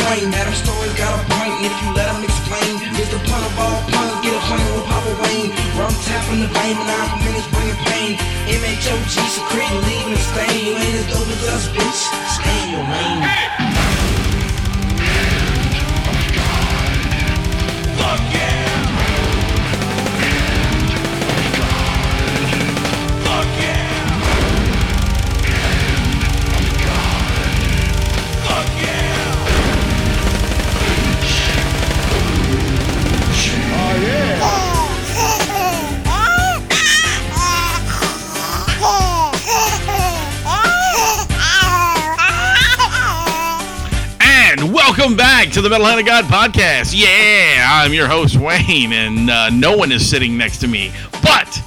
Wayne. Adam stories got a point, and if you let him explain, it's the pun of all puns, get a plan with Papa Wayne. Rum tapping the vein, 9 for minutes bringing pain. MHOG secreting, leaving a stain. You ain't as dope as us, bitch. Stay in your lane. Fuck yeah! Welcome back to the Metal Hand of God podcast. Yeah, I'm your host, Wayne, and no one is sitting next to me, but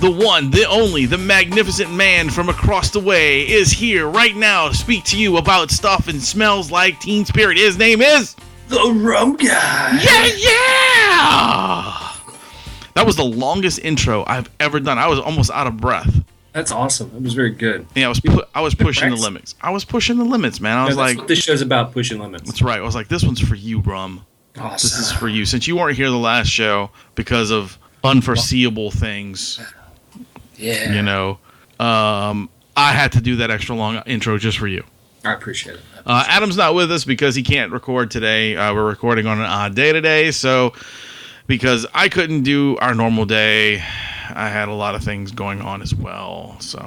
the one, the only, the magnificent man from across the way is here right now to speak to you about stuff and smells like Teen Spirit. His name is... The Rum Guy. Yeah! That was the longest intro I've ever done. I was almost out of breath. That's awesome. It was very good. Yeah, I was pushing the limits. I was pushing the limits, man. I was that's what this show's about, pushing limits. That's right. I was like, this one's for you, Rum. Awesome. This is for you. Since you weren't here the last show because of unforeseeable things, yeah, you know, I had to do that extra long intro just for you. I appreciate it. Adam's not with us because he can't record today. We're recording on an odd day today, so because I couldn't do our normal day, I had a lot of things going on as well. So,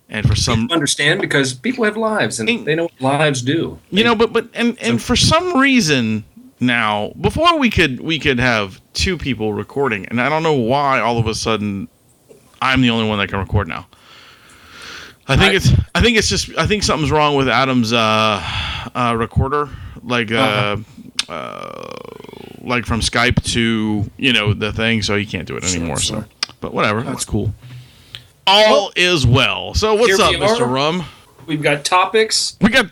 and for some understand, because people have lives and they know what lives do. You know, but for some reason now, before we could have two people recording, and I don't know why all of a sudden I'm the only one that can record now. I think something's wrong with Adam's recorder, like from Skype to, you know, the thing, so he can't do it anymore. So, but whatever, that's cool. All is well. So what's up, Mr. Rum? We've got topics. We got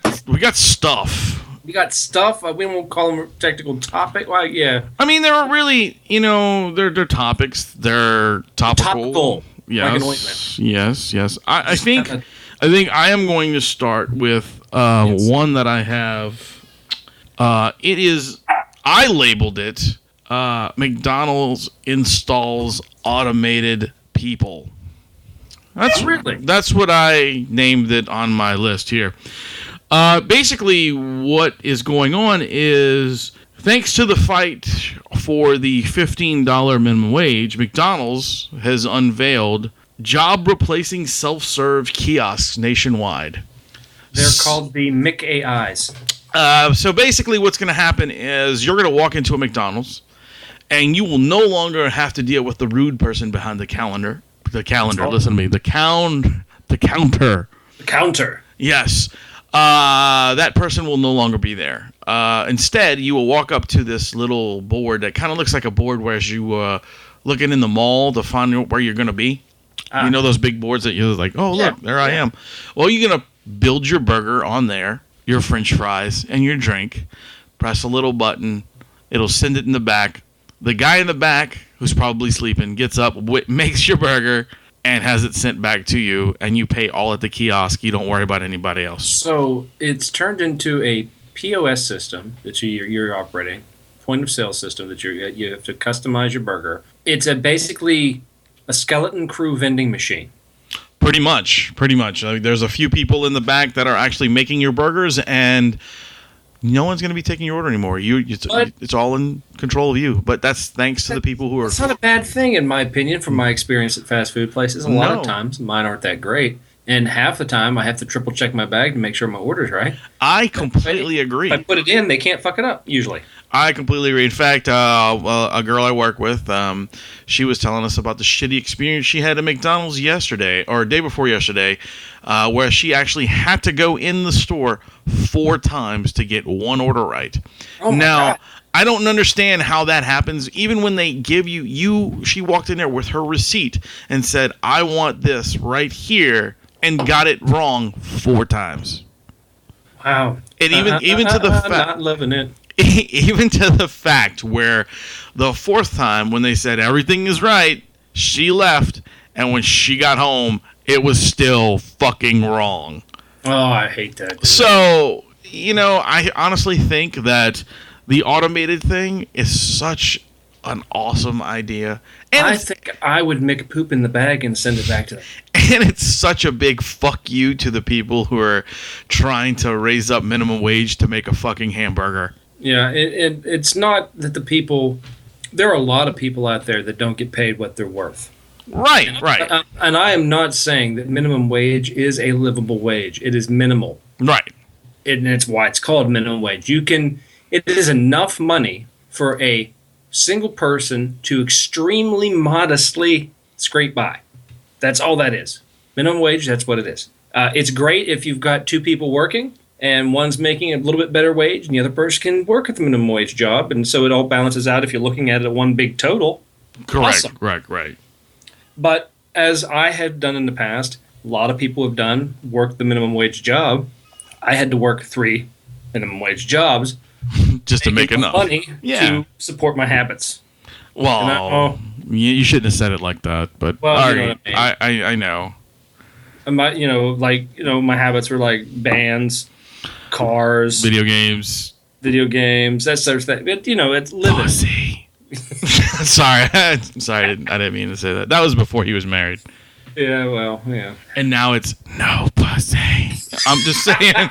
stuff. We got stuff. We won't call them technical topic. Well, yeah. I mean, they're really, you know, they're topics. They're topical. Yes. Like yes. I think I am going to start with one that I have. It is. I labeled it McDonald's installs automated people. That's what I named it on my list here. Basically, what is going on is, thanks to the fight for the $15 minimum wage, McDonald's has unveiled job-replacing self-serve kiosks nationwide. They're called the McAIs. So basically what's going to happen is you're going to walk into a McDonald's and you will no longer have to deal with the rude person behind the counter. Listen to me. The counter. The counter. Yes. That person will no longer be there. Instead, you will walk up to this little board that kind of looks like a board where you looking in the mall to find where you're going to be. You know those big boards that you're like, oh, look, there I am. Well, you're going to build your burger on there, your French fries, and your drink. Press a little button. It'll send it in the back. The guy in the back, who's probably sleeping, gets up, makes your burger, and has it sent back to you, and you pay all at the kiosk. You don't worry about anybody else. So it's turned into a POS system that you're operating, point of sale system that you have to customize your burger. It's basically a skeleton crew vending machine. Pretty much. There's a few people in the back that are actually making your burgers, and no one's going to be taking your order anymore. It's all in control of you. But that's thanks to the people who are... It's not a bad thing, in my opinion, from my experience at fast food places. A lot of times, mine aren't that great. And half the time, I have to triple check my bag to make sure my order's right. I completely agree. If I put it in, they can't fuck it up, usually. I completely agree. In fact, a girl I work with, she was telling us about the shitty experience she had at McDonald's yesterday, or day before yesterday, where she actually had to go in the store 4 times to get one order right. Oh my God. I don't understand how that happens. Even when they give she walked in there with her receipt and said, I want this right here, and got it wrong 4 times. Wow. And even to the fact... I'm not loving it. Even to the fact where the 4th time when they said everything is right, she left, and when she got home, it was still fucking wrong. Oh, I hate that. So, I honestly think that the automated thing is such an awesome idea. And I think I would make a poop in the bag and send it back to them. And it's such a big fuck you to the people who are trying to raise up minimum wage to make a fucking hamburger. Yeah, it's not that the people... There are a lot of people out there that don't get paid what they're worth. Right. And I am not saying that minimum wage is a livable wage. It is minimal. Right. And it's why it's called minimum wage. It is enough money for a single person to extremely modestly scrape by. That's all that is. Minimum wage, that's what it is. It's great if you've got two people working and one's making a little bit better wage and the other person can work at the minimum wage job. And so it all balances out if you're looking at it at one big total. Correct. Awesome. Right. But as I have done in the past, a lot of people have worked the minimum wage job. I had to work 3 minimum wage jobs just to make enough money to support my habits. Well, you shouldn't have said it like that, but well, right, you know what I mean. I know. And my habits were like bands, cars, Video games, that sort of thing. But it's living. Pussy. Sorry, I didn't mean to say that. That was before he was married. Yeah, well, yeah. And now it's no pussy. I'm just saying.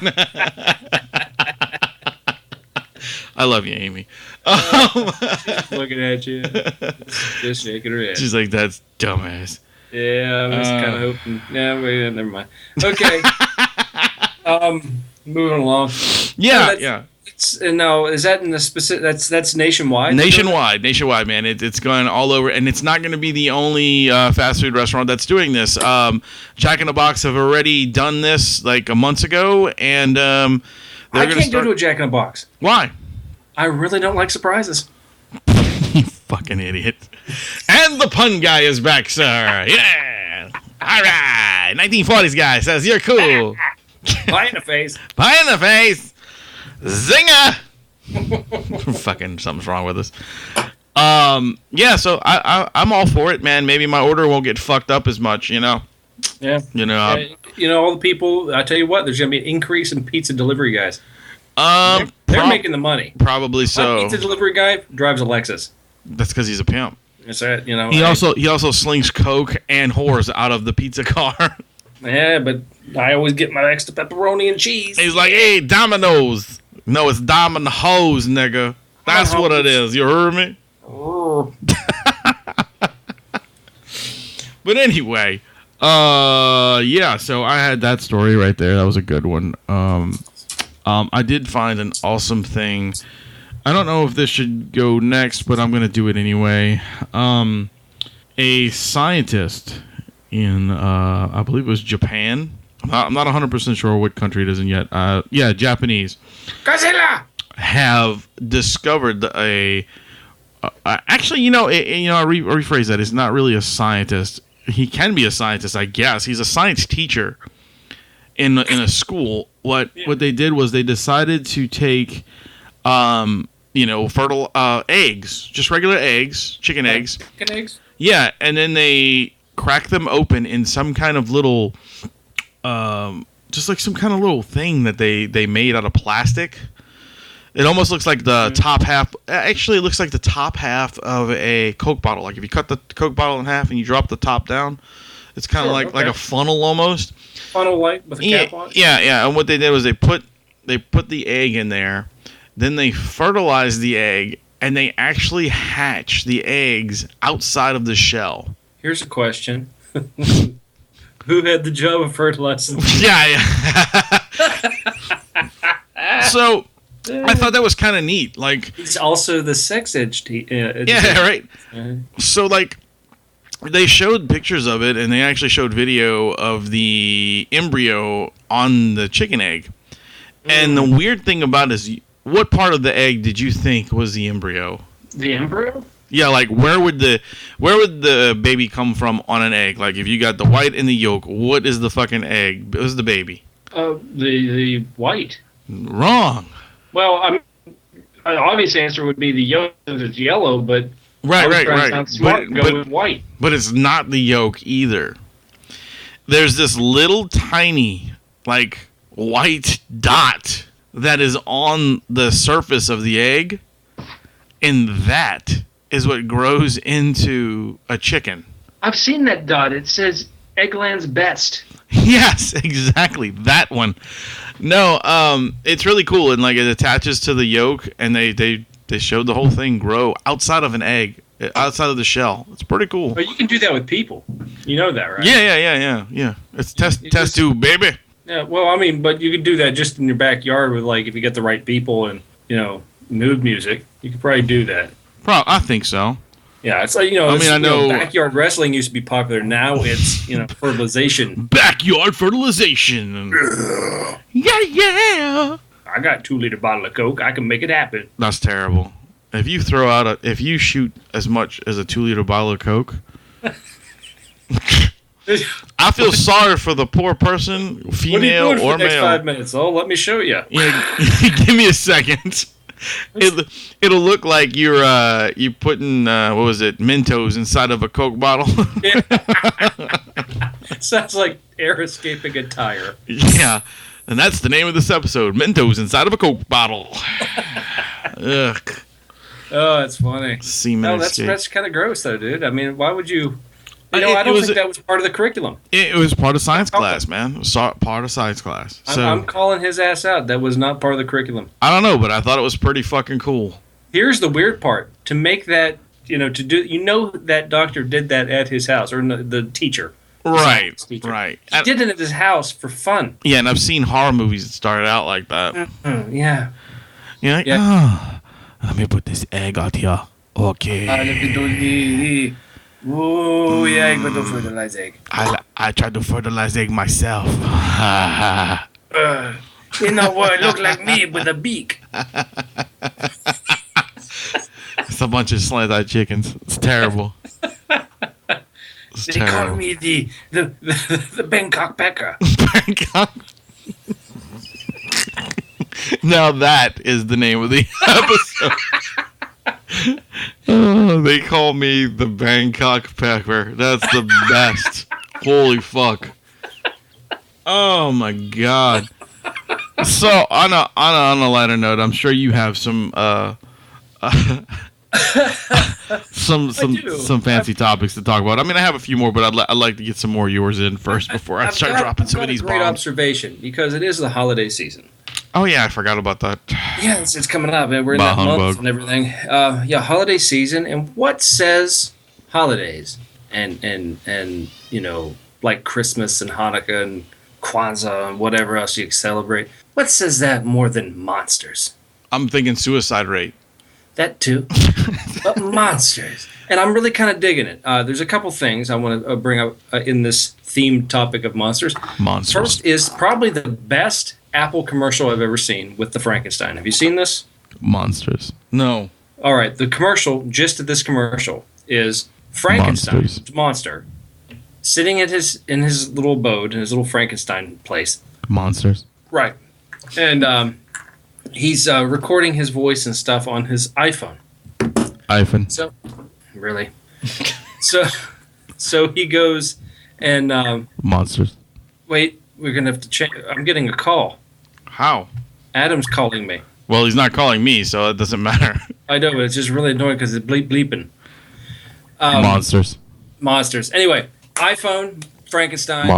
I love you, Amy. She's looking at you, just shaking her head. She's like, "That's dumbass." Yeah, I was kind of hoping. Yeah, wait, never mind. Okay. Moving along. Yeah. No, is that in the specific? That's nationwide. Nationwide, man. It's going all over, and it's not going to be the only fast food restaurant that's doing this. Jack in the Box have already done this like a month ago, and I can't go to a Jack in the Box. Why? I really don't like surprises. You fucking idiot. And the pun guy is back, sir. Yeah. All right. 1940s guy says you're cool. Pie in the face. Pie in the face. Zinger. Fucking something's wrong with us. Yeah, so I'm all for it, man. Maybe my order won't get fucked up as much, Yeah. All the people, I tell you what, there's going to be an increase in pizza delivery guys. They're making the money. Probably so. My pizza delivery guy drives a Lexus. That's because he's a pimp. That's right. He also slings coke and whores out of the pizza car. Yeah, but I always get my extra pepperoni and cheese. He's like, "Hey, Domino's." No, it's Domino's, nigga. That's what it is. You heard me? But anyway, yeah. So I had that story right there. That was a good one. I did find an awesome thing. I don't know if this should go next, but I'm going to do it anyway. A scientist in, I believe it was Japan. I'm not 100% sure what country it is in yet. Yeah, Japanese. Godzilla! Have discovered actually, I rephrase that. He's not really a scientist. He can be a scientist, I guess. He's a science teacher in a school. What they did was they decided to take, fertile eggs, just regular eggs, chicken eggs. Chicken eggs? Yeah, and then they crack them open in some kind of little, just like some kind of little thing that they made out of plastic. It almost looks like the top half. Actually, it looks like the top half of a Coke bottle. Like if you cut the Coke bottle in half and you drop the top down, it's kind of like a funnel almost. Funnel like with a cap on it? Yeah. And what they did was they put the egg in there, then they fertilized the egg, and they actually hatch the eggs outside of the shell. Here's a question. Who had the job of fertilizing? Yeah. So I thought that was kind of neat. Like he's also the sex edge. Yeah, right. So like they showed pictures of it, and they actually showed video of the embryo on the chicken egg. And the weird thing about it is, what part of the egg did you think was the embryo? The embryo? Yeah, like where would the baby come from on an egg? Like if you got the white and the yolk, what is the fucking egg? What is the baby? The white. Wrong. Well, an obvious answer would be the yolk because it's yellow, but right. Smart, go with white. But it's not the yolk either. There's this little tiny like white dot that is on the surface of the egg, and that is what grows into a chicken. I've seen that dot. It says Eggland's best. Yes, exactly. That one. No, it's really cool, and like it attaches to the yolk, and they showed the whole thing grow outside of an egg, outside of the shell. It's pretty cool. But you can do that with people. You know that, right? Yeah. It's test tube, baby. Yeah, well, I mean, but you could do that just in your backyard with, like, if you get the right people and, mood music. You could probably do that. I think so. Yeah, it's like, I know backyard wrestling used to be popular. Now it's, fertilization. Backyard fertilization. Yeah. I got a 2-liter bottle of Coke. I can make it happen. That's terrible. If you shoot as much as a 2-liter bottle of Coke, I feel sorry for the poor person, female what are you doing or for the next male. 5 minutes? Oh, let me show you. Yeah, give me a second. It'll look like you're putting Mentos inside of a Coke bottle. Yeah. Sounds like air escaping a tire. Yeah, and that's the name of this episode: Mentos inside of a Coke bottle. Ugh. Oh, that's funny. Semen escape. That's kind of gross, though, dude. I mean, why would you? I don't think that was part of the curriculum. It was part of science class, man. It was part of science class. So I'm calling his ass out. That was not part of the curriculum. I don't know, but I thought it was pretty fucking cool. Here's the weird part. To make that, that doctor did that at his house, or the teacher. Right. He did it at his house for fun. Yeah, and I've seen horror movies that started out like that. Mm-hmm. Yeah. You're like, let me put this egg out here. Okay. Oh, yeah, I'm going to fertilize egg. I tried to fertilize egg myself. Look like me with a beak. It's a bunch of slant-eyed chickens. It's terrible. They call me the BangKoK Pecker. BangKoK. Now that is the name of the episode. They call me the BangKoK Pecker. That's the best. Holy fuck. Oh my god. So on a lighter note, I'm sure you have some some fancy topics to talk about. I mean, I have a few more, but I'd like to get some more yours in first before I start dropping some of these bombs. Great observation, because it is the holiday season. Oh yeah, I forgot about that. Yeah, it's coming up, and we're in that month and everything. Holiday season, and what says holidays and like Christmas and Hanukkah and Kwanzaa and whatever else you celebrate? What says that more than monsters? I'm thinking suicide rate. That too, but monsters. And I'm really kind of digging it. There's a couple things I want to bring up in this themed topic of monsters. First is probably the best Apple commercial I've ever seen with the Frankenstein. Have you seen this? Monsters. No. All right. The commercial, gist of this commercial, is Frankenstein, monster, sitting in his little abode, in his little Frankenstein place. Monsters. Right. And he's recording his voice and stuff on his iPhone. So, really? so he goes and... Monsters. Wait, we're going to have to change... I'm getting a call. How? Adam's calling me. Well, he's not calling me, so it doesn't matter. I know, but it's just really annoying because it's bleeping. Monsters. Anyway, iPhone, Frankenstein.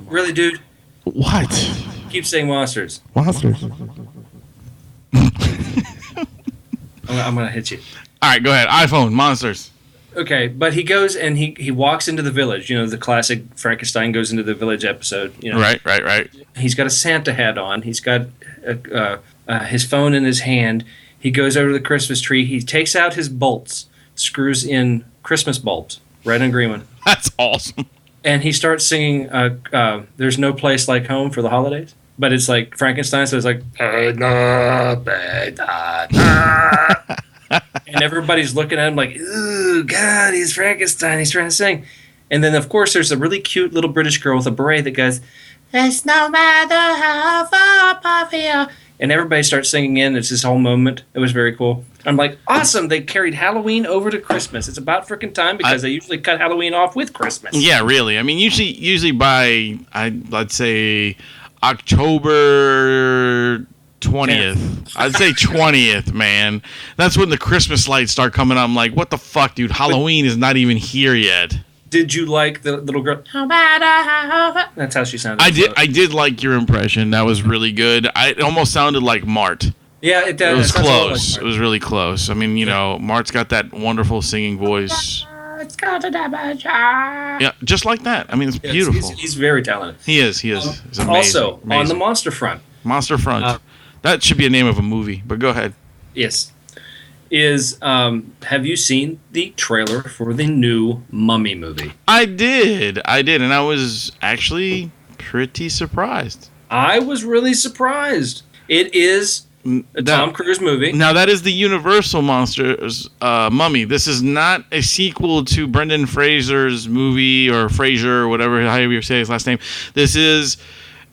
Really, dude? What? Keep saying monsters. Monsters. I'm going to hit you. All right, go ahead. iPhone, monsters. Okay, but he goes and he walks into the village. You know, the classic Frankenstein goes into the village episode. You know, Right. He's got a Santa hat on. He's got his phone in his hand. He goes over to the Christmas tree. He takes out his bolts, screws in Christmas bulbs, red and green one. That's awesome. And he starts singing There's No Place Like Home for the holidays. But it's like Frankenstein, so it's like... And everybody's looking at him like, ooh, God, he's Frankenstein. He's trying to sing. And then, of course, there's a really cute little British girl with a beret that goes, it's no matter how far above here. And everybody starts singing in. It's this whole moment. It was very cool. I'm like, awesome. They carried Halloween over to Christmas. It's about freaking time because they usually cut Halloween off with Christmas. Yeah, really. I mean, usually by, I'd say, October 20th. I'd say 20th, man. That's when the Christmas lights start coming up. I'm like, what the fuck, dude? Halloween is not even here yet. Did you like the little girl? That's how she sounded. I did like your impression. That was really good. It almost sounded like Mart. Yeah, it does. It was close. It was really close. I mean, Mart's got that wonderful singing voice. Yeah, just like that. I mean, it's beautiful. He's very talented. He is. He's amazing. Also, amazing. on the Monster Front. Monster Front. That should be a name of a movie, but go ahead. Yes. Have you seen the trailer for the new Mummy movie? I did, and I was actually pretty surprised. I was really surprised. It is a Tom Cruise movie. Now, that is the Universal Monsters Mummy. This is not a sequel to Brendan Fraser's movie, or Fraser, or whatever, however you say his last name. This is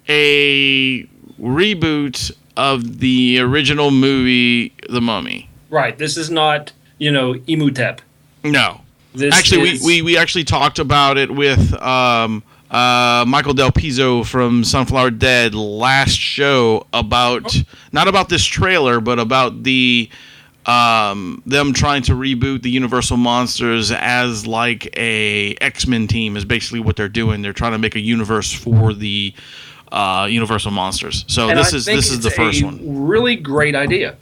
a reboot of the original movie, The Mummy. Right. This is not, Imhotep. No. We actually talked about it with Michael Del Pizzo from Sunflower Dead last show about not about this trailer, but about the them trying to reboot the Universal Monsters as like a X-Men team is basically what they're doing. They're trying to make a universe for the Universal Monsters. So this is the first one. Really great idea.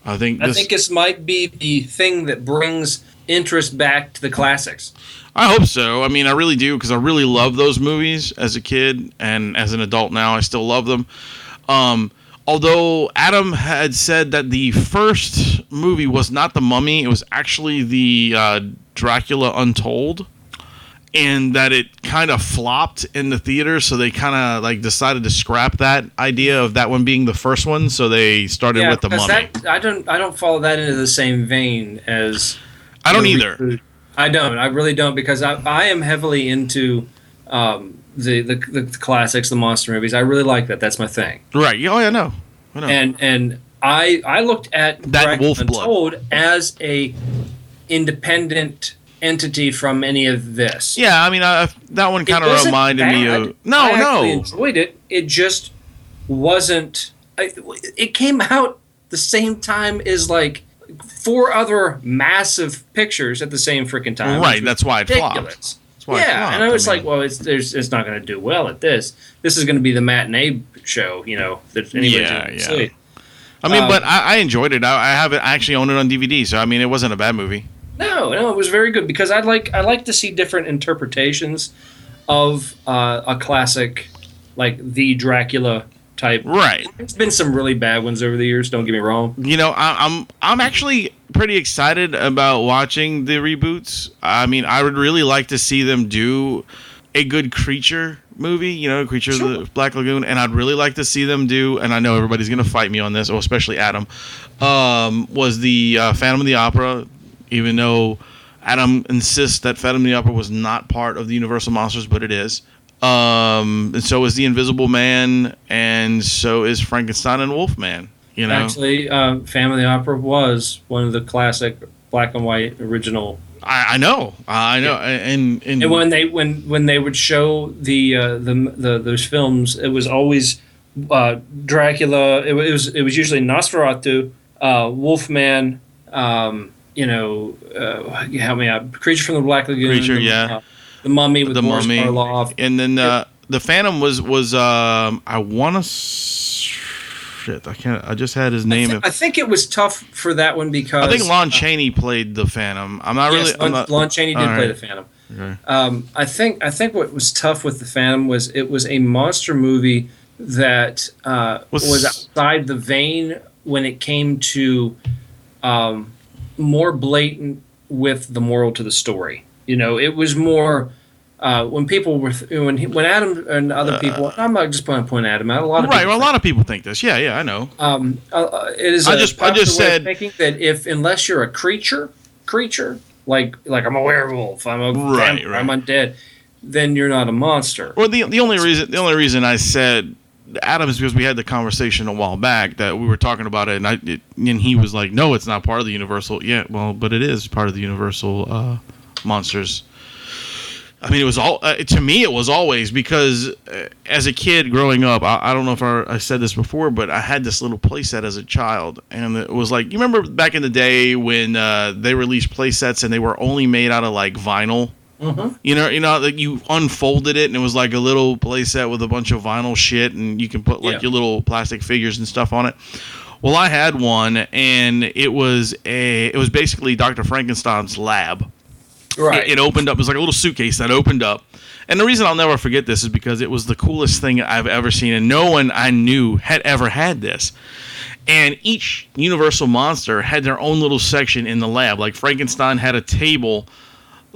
I think this might be the thing that brings interest back to the classics. I hope so. I mean, I really do, because I really love those movies as a kid, and as an adult now, I still love them. Although Adam had said that the first movie was not The Mummy, it was actually the Dracula Untold, and that it kind of flopped in the theater, so they kind of like decided to scrap that idea of that one being the first one, so they started with The Mummy. I don't follow that into the same vein as... I don't either. Reboot. I don't. I really don't, because I am heavily into the classics, the monster movies. I really like that. That's my thing. Right. Oh, yeah, I know. And I looked at that Wolf Untold Blood as a independent entity from any of this. Yeah, I mean, that one kind of reminded me of... I actually enjoyed it. It just wasn't... It came out the same time as, like, 4 other massive pictures at the same freaking time. Right, that's why it flopped. And I was like, well, it's not going to do well at this. This is going to be the matinee show, that anybody's going to see. I mean, but I enjoyed it. I actually own it on DVD, so I mean, it wasn't a bad movie. No, it was very good, because I like to see different interpretations of a classic, like the Dracula type. Right. There's been some really bad ones over the years. Don't get me wrong. I'm actually pretty excited about watching the reboots. I mean, I would really like to see them do a good Creature movie, Creature of the Black Lagoon, and I'd really like to see them do, and I know everybody's going to fight me on this, especially Adam, was the Phantom of the Opera, even though Adam insists that Phantom of the Opera was not part of the Universal Monsters, but it is. And so is the Invisible Man, and so is Frankenstein and Wolfman. Actually, Phantom of the Opera was one of the classic black and white original. I know, yeah. And when they would show the those films, it was always Dracula. It was usually Nosferatu, Wolfman. Help me out. Creature from the Black Lagoon. Creature, yeah. The Mummy with the Boris Mummy, Karloff. And then the Phantom was I want to shit. I can't. I just had his name. I think it was tough for that one because I think Lon Chaney played the Phantom. I'm not really. Lon Chaney did play the Phantom. Okay. I think what was tough with the Phantom was it was a monster movie that was outside the vein when it came to more blatant with the moral to the story. It was more when people were when Adam and other people. I'm not just going to point Adam out. A lot of right. Well, a lot of people think this. Yeah, I know. It is. I just said thinking that unless you're a creature, like I'm a werewolf, I'm a vampire, I'm undead, then you're not a monster. Well, the only reason I said Adam is because we had the conversation a while back that we were talking about it, and he was like, "No, it's not part of the Universal." Yeah, well, but it is part of the Universal Monsters I mean, it was all to me. It was always because as a kid growing up, I don't know if I said this before, but I had this little playset as a child, and it was like, you remember back in the day when they released playsets and they were only made out of like vinyl. Mm-hmm. You know, like you unfolded it and it was like a little playset with a bunch of vinyl shit, and you can put like your little plastic figures and stuff on it. Well, I had one, and it was basically Dr. Frankenstein's lab. Right. It opened up. It was like a little suitcase that opened up. And the reason I'll never forget this is because it was the coolest thing I've ever seen, and no one I knew had ever had this. And each Universal monster had their own little section in the lab. Like Frankenstein had a table.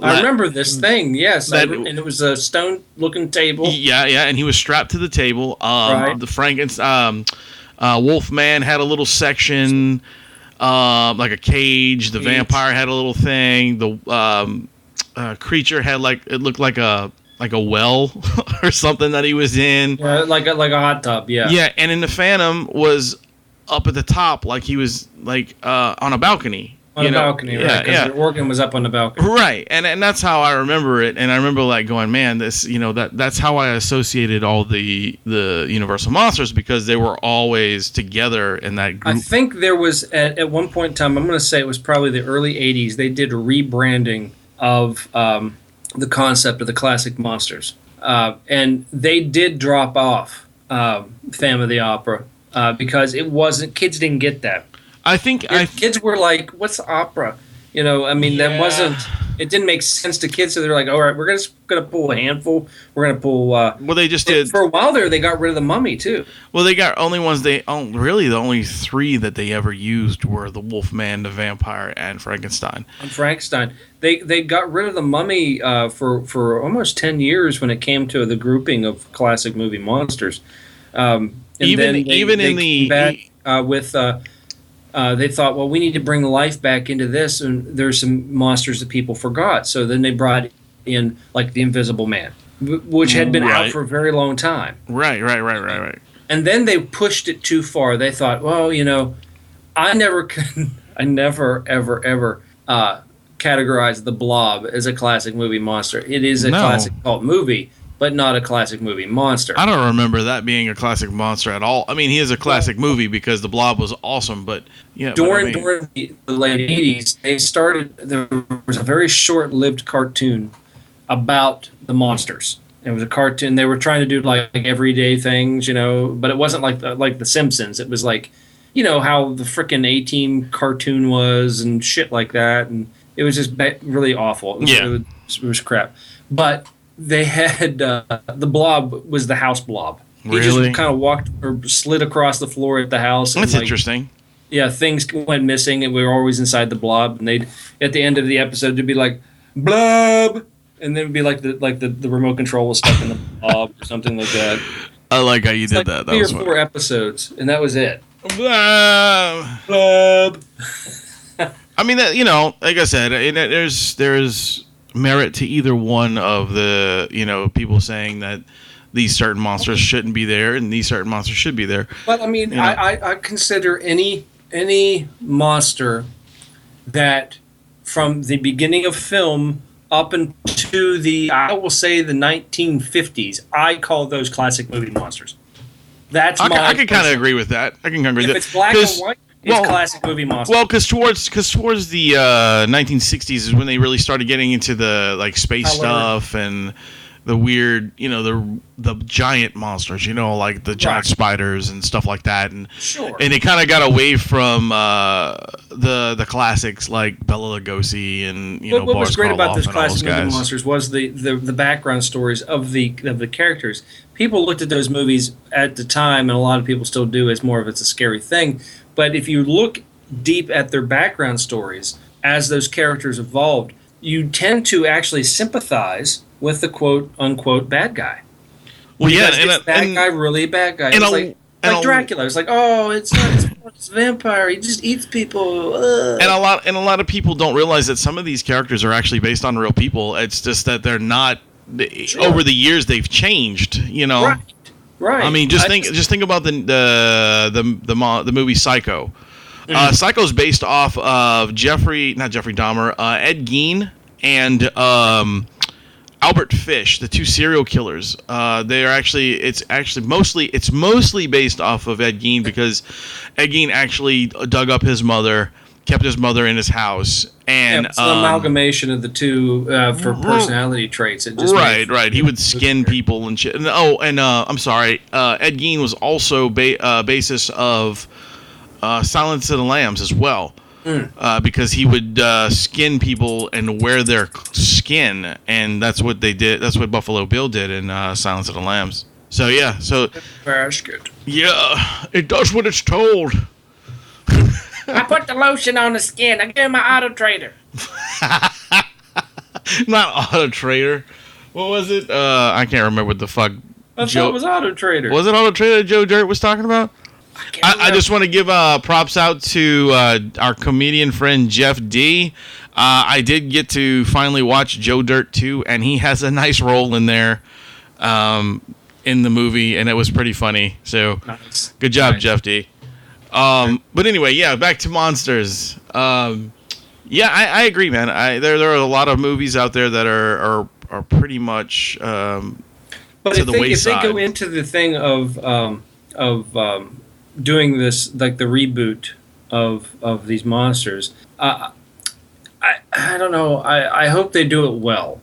I remember this thing, yes. And it was a stone-looking table. Yeah, and he was strapped to the table. Right. The Frankenstein, Wolfman had a little section, like a cage. The vampire had a little thing. The creature had it looked like a well or something that he was in. Yeah, like a hot tub. Yeah. Yeah, and in the Phantom was up at the top, like he was on a balcony. On a balcony, right? Because the organ was up on the balcony. Right, and that's how I remember it. And I remember like going, man, this, that's how I associated all the Universal monsters, because they were always together in that group. I think there was at one point in time, I'm going to say it was probably the early '80s. They did a rebranding of the concept of the classic monsters, and they did drop off Phantom of the Opera because it wasn't, kids didn't get that. I think kids were like, "What's opera?" That wasn't. It didn't make sense to kids, so they're like, "All right, we're just gonna pull a handful. We're gonna pull." Well, they just did for a while there. They got rid of the Mummy too. Well, they got really the only three that they ever used were the Wolfman, the Vampire, and Frankenstein. They got rid of the Mummy for almost 10 years when it came to the grouping of classic movie monsters. They thought, well, we need to bring life back into this, and there's some monsters that people forgot. So then they brought in, like, the Invisible Man, which had been out for a very long time. Right. And then they pushed it too far. They thought, well, I never, ever categorize The Blob as a classic movie monster. It is a classic cult movie, but not a classic movie monster. I don't remember that being a classic monster at all. I mean, he is a classic movie because The Blob was awesome, but yeah. During the late 80s, there was a very short-lived cartoon about the monsters. It was a cartoon. They were trying to do like everyday things, but it wasn't like the Simpsons. It was like, how the frickin' A-Team cartoon was and shit like that, and it was just really awful. It was crap. But they had the Blob was the house blob. He just kind of walked or slid across the floor at the house. That's interesting. Yeah, things went missing, and we were always inside the Blob. And they'd at the end of the episode, it'd be like Blob, and then it'd be like the remote control was stuck in the Blob or something like that. I like how you did that. That was 3 or 4 episodes, and that was it. Blob. I mean, like I said, there's merit to either one of the people saying that these certain monsters shouldn't be there and these certain monsters should be there. But I mean, I consider any monster that from the beginning of film up into the 1950s, I call those classic movie monsters. That's I can kind of agree with that. I can agree with that. If it's black and white, it's classic movie monster. Well, because towards the 1960s is when they really started getting into the like space stuff and the weird, the giant monsters, like the giant spiders and stuff like that, and and they kind of got away from the classics like Bela Lugosi and what was great about those classic movie monsters was the background stories of the characters. People looked at those movies at the time, and a lot of people still do, as more of it's a scary thing. But if you look deep at their background stories as those characters evolved, you tend to actually sympathize with the quote-unquote bad guy. Well, because is that guy really a bad guy? It's like Dracula. It's like, oh, it's a vampire. He just eats people. Ugh. And a lot of people don't realize that some of these characters are actually based on real people. It's just that they're not. Over the years, they've changed. Right. I mean, just think about the movie Psycho. Mm-hmm. Psycho's based off of not Jeffrey Dahmer, Ed Gein, and Albert Fish, the two serial killers. It's mostly based off of Ed Gein, because Ed Gein actually dug up his mother, kept his mother in his house, and it's an amalgamation of the two for personality traits. It just right. He would skin people and shit. And, I'm sorry. Ed Gein was also basis of Silence of the Lambs as well. Because he would skin people and wear their skin, and that's what they did. That's what Buffalo Bill did in Silence of the Lambs. So yeah, basket. Yeah, it does what it's told. I put the lotion on the skin. I gave my Auto Trader. Not Auto Trader. What was it? I can't remember what the fuck. I thought it was Auto Trader. Was it Auto Trader that Joe Dirt was talking about? I just want to give props out to our comedian friend Jeff D. I did get to finally watch Joe Dirt 2, and he has a nice role in there in the movie, and it was pretty funny. So nice. Good job, Jeff D. But anyway, yeah, back to monsters. Yeah, I agree, man. There are a lot of movies out there that are pretty much but to the wayside. If they go into the thing of doing this, like the reboot of these monsters, I don't know. I hope they do it well.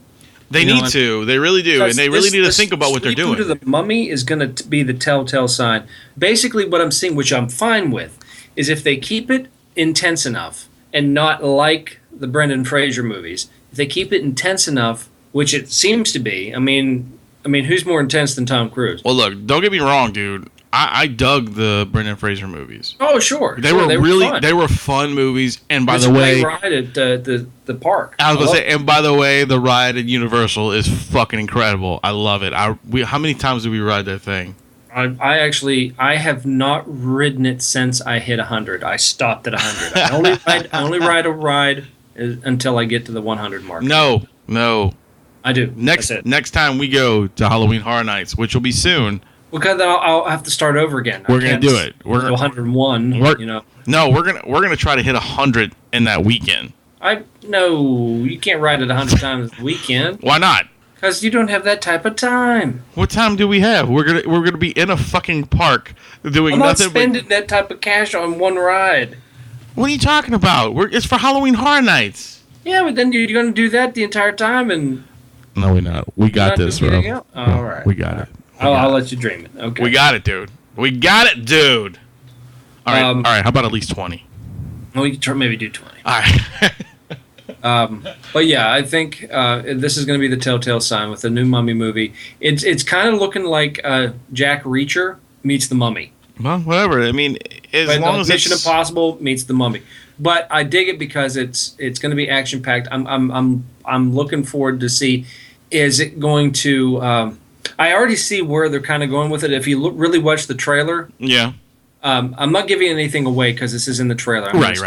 They need to. They really do, and they really need to think about what they're doing. The Mummy is going to be the telltale sign. Basically, what I'm seeing, which I'm fine with, is if they keep it intense enough and not like the Brendan Fraser movies. If they keep it intense enough, which it seems to be. I mean, who's more intense than Tom Cruise? Well, look, don't get me wrong, dude. I dug the Brendan Fraser movies. Oh, sure. They were fun movies. And by the way, ride at the park. I was going to say, and by the way, the ride at Universal is fucking incredible. I love it. How many times did we ride that thing? I have not ridden it since I hit 100. I stopped at 100. I only ride a ride until I get to the 100 mark. No. I do. Next time we go to Halloween Horror Nights, which will be soon. Because then I'll have to start over again. We're gonna do it. We're 101. No, we're gonna try to hit 100 in that weekend. No, you can't ride it 100 times a weekend. Why not? Because you don't have that type of time. What time do we have? We're gonna be in a fucking park doing nothing. I'm not spending that type of cash on one ride. What are you talking about? It's for Halloween Horror Nights. Yeah, but then you're gonna do that the entire time and. No, we're not. We got this, bro. All right. We got it. I'll let you dream it. Okay. We got it, dude. All right. How about at least 20? We can maybe do 20. All right. But yeah, I think this is going to be the telltale sign with the new Mummy movie. It's kind of looking like Jack Reacher meets the Mummy. Well, whatever. I mean, as long as Mission Impossible meets the Mummy. But I dig it because it's going to be action packed. I'm looking forward to see, is it going to. I already see where they're kind of going with it. If you really watch the trailer, yeah. I'm not giving anything away because this is in the trailer. Right.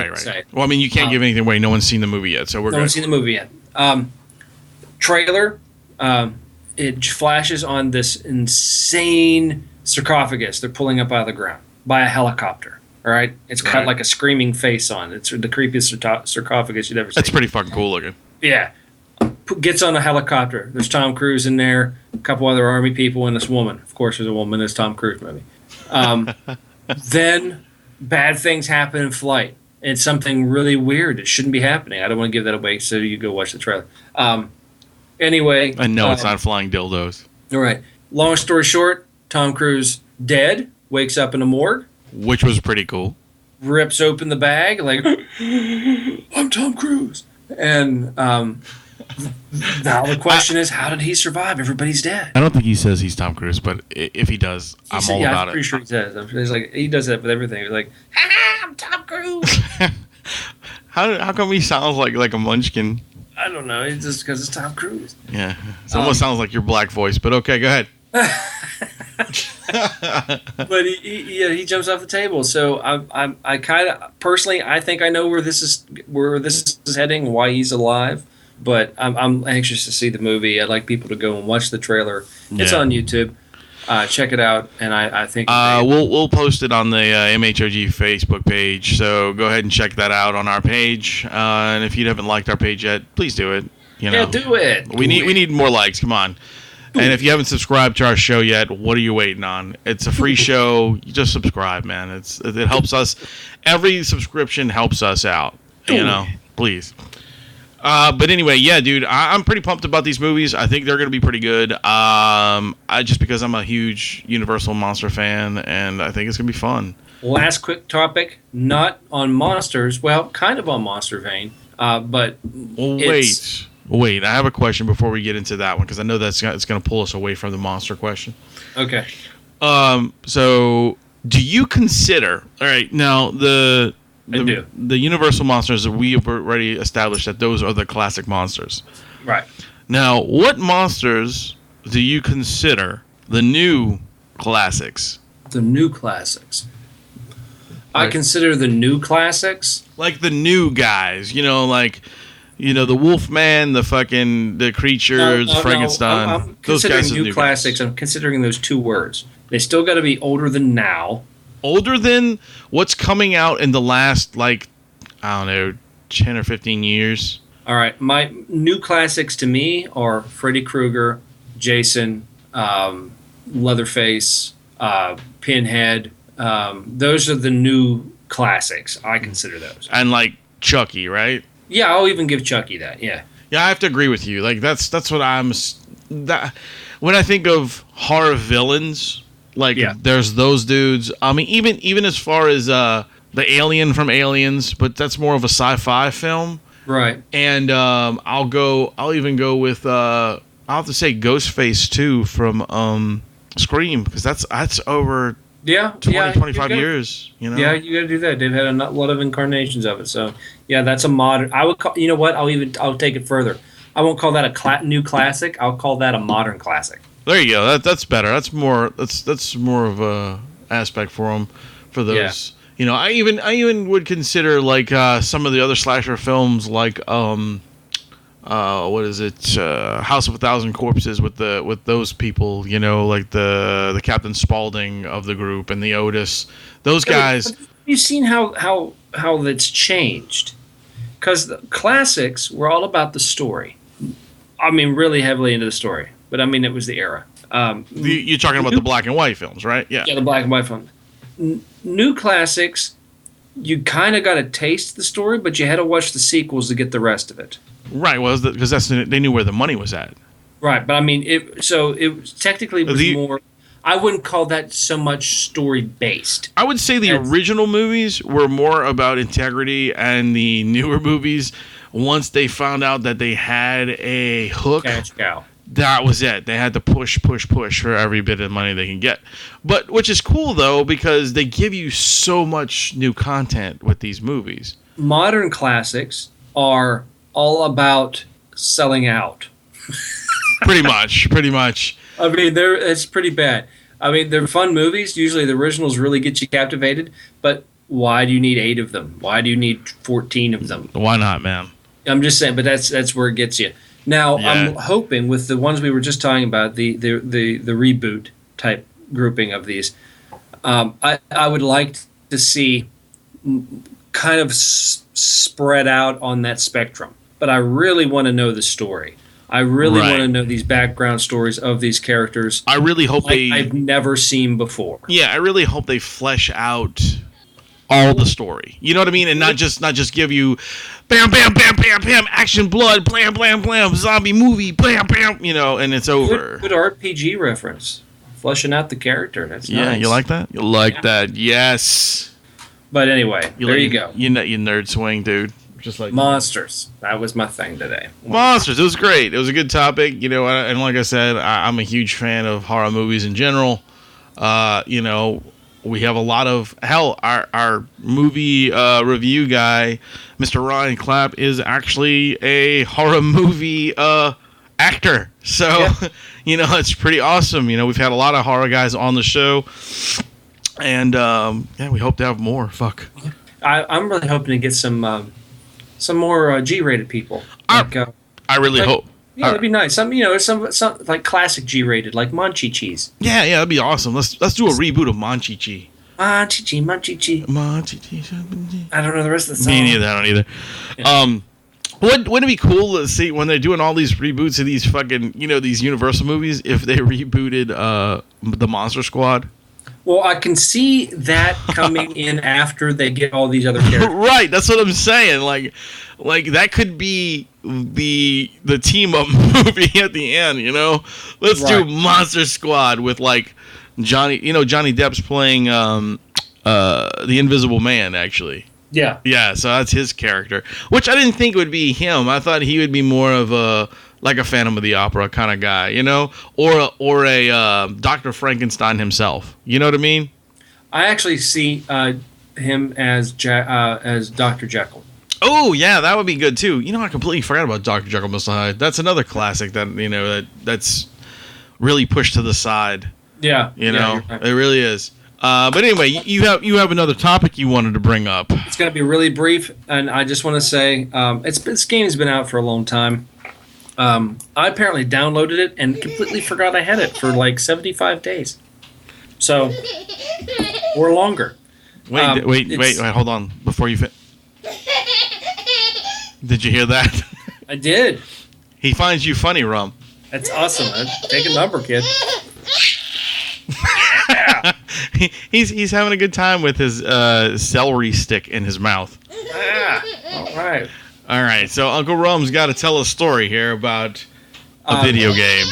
Well, I mean, you can't give anything away. No one's seen the movie yet, so we're good. No one's seen the movie yet. Trailer, it flashes on this insane sarcophagus they're pulling up out of the ground by a helicopter. All right, it's got like a screaming face on. It's the creepiest sarcophagus you'd ever seen. That's pretty fucking cool looking. Yeah. Gets on a helicopter. There's Tom Cruise in there, a couple other army people, and this woman. Of course, there's a woman in this Tom Cruise movie. Then bad things happen in flight. It's something really weird. It shouldn't be happening. I don't want to give that away, so you go watch the trailer. Anyway. I know it's not flying dildos. All right. Long story short, Tom Cruise dead, wakes up in a morgue. Which was pretty cool. Rips open the bag, like, I'm Tom Cruise. And now the question is, how did he survive? Everybody's dead. I don't think he says he's Tom Cruise, but if he does, I'm all about it. I'm pretty sure he says. He's like, he does that with everything. He's like, I'm Tom Cruise. How come he sounds like a munchkin? I don't know. It's just because it's Tom Cruise. Yeah. It almost sounds like your black voice, but okay, go ahead. But he jumps off the table. So I kind of personally, I think I know where this is heading, why he's alive. But I'm anxious to see the movie. I'd like people to go and watch the trailer. It's on YouTube. Check it out, and I think we'll post it on the MHOG Facebook page. So go ahead and check that out on our page. And if you haven't liked our page yet, please do it. You know, Yeah, do it. We need more likes. Come on. And if you haven't subscribed to our show yet, what are you waiting on? It's a free show. You just subscribe, man. It helps us. Every subscription helps us out. You know, please. But anyway, yeah, dude, I'm pretty pumped about these movies. I think they're going to be pretty good. Just because I'm a huge Universal monster fan, and I think it's going to be fun. Last quick topic, not on monsters. Well, kind of on monster vein, but Wait, I have a question before we get into that one, because I know it's going to pull us away from the monster question. Okay. So, do you consider... All right, now, the Universal monsters that we have already established that those are the classic monsters. Right. Now, what monsters do you consider the new classics? The new classics. I consider the new classics... Like the new guys, the Wolfman, the creatures, Frankenstein. I'm considering new classics. Guys. I'm considering those two words. They still got to be older than now. Older than what's coming out in the last, 10 or 15 years. All right. My new classics to me are Freddy Krueger, Jason, Leatherface, Pinhead. Those are the new classics. I consider those. And Chucky, right? Yeah, I'll even give Chucky that. Yeah. Yeah, I have to agree with you. That's what when I think of horror villains, there's those dudes. I mean, even as far as the alien from Aliens, but that's more of a sci-fi film. Right. And I'll even go with I'll have to say Ghostface too from Scream, because that's over 25 years, Yeah, you got to do that. They've had a lot of incarnations of it. So, yeah, that's a modern. I would call. You know what? I'll take it further. I won't call that a new classic. I'll call that a modern classic. There you go. That's better. That's more of a aspect for them, for those. Yeah. I even would consider some of the other slasher films what is it? House of a Thousand Corpses with those people, the Captain Spaulding of the group and the Otis. Those guys. You've seen how that's changed, because the classics were all about the story. I mean, really heavily into the story, but I mean it was the era. You're talking about the black and white films, right? Yeah. Yeah, the black and white films. New classics, you kind of got to taste the story, but you had to watch the sequels to get the rest of it. Right, well, because they knew where the money was at. Right, but I mean, it technically was more. I wouldn't call that so much story based. I would say the original movies were more about integrity, and the newer movies, once they found out that they had a hook, cash cow. That was it. They had to push for every bit of money they can get. But which is cool though, because they give you so much new content with these movies. Modern classics are all about selling out. Pretty much. I mean, it's pretty bad. I mean, they're fun movies. Usually the originals really get you captivated. But why do you need 8 of them? Why do you need 14 of them? Why not, man? I'm just saying, but that's where it gets you. Now, yeah. I'm hoping with the ones we were just talking about, the reboot type grouping of these, I would like to see kind of spread out on that spectrum. But I really want to know the story. I really want to know these background stories of these characters. I really hope I've never seen before. Yeah, I really hope they flesh out all the story. You know what I mean? And not just give you bam, bam, bam, bam, bam, action, blood, blam, blam, blam, zombie movie, bam, bam, and it's over. Good RPG reference. Fleshing out the character. That's nice. Yeah, you like that? You like that? Yes. But anyway, there you go. You nerd swing, dude. Just like monsters. That was my thing today. Monsters. It was great. It was a good topic. And like I said, I'm a huge fan of horror movies in general. We have a lot of our movie review guy, Mr. Ryan Clapp, is actually a horror movie actor. So, it's pretty awesome. We've had a lot of horror guys on the show, and we hope to have more. Fuck. I'm really hoping to get some more G-rated people. I really hope. Yeah, that'd be nice. Some like classic G-rated, like Monchi-Cheese. Yeah, that'd be awesome. Let's do a reboot of Monchi-Chi. Monchi-Chi. I don't know the rest of the song. Me neither. I don't either. Yeah. Wouldn't it be cool to see when they're doing all these reboots of these fucking, these Universal movies, if they rebooted the Monster Squad? Well, I can see that coming in after they get all these other characters. Right, that's what I'm saying. Like that could be the team up movie at the end. Let's do Monster Squad with like Johnny. Johnny Depp's playing the Invisible Man, actually. Yeah. Yeah, so that's his character, which I didn't think would be him. I thought he would be more of a Phantom of the Opera kind of guy, or a Dr. Frankenstein himself. You know what I mean? I actually see him as Dr. Jekyll. Oh yeah, that would be good too. I completely forgot about Dr. Jekyll, Mr. Hyde. That's another classic that that's really pushed to the side. Yeah. Yeah, right. It really is. But anyway, you have another topic you wanted to bring up. It's going to be really brief, and I just want to say this game's been out for a long time. I apparently downloaded it and completely forgot I had it for like 75 days. So, or longer. Wait, hold on. Before you did you hear that? I did. He finds you funny, Rum. That's awesome. Take a number, kid. He's having a good time with his celery stick in his mouth. All right. So Uncle Rum's got to tell a story here about a video game.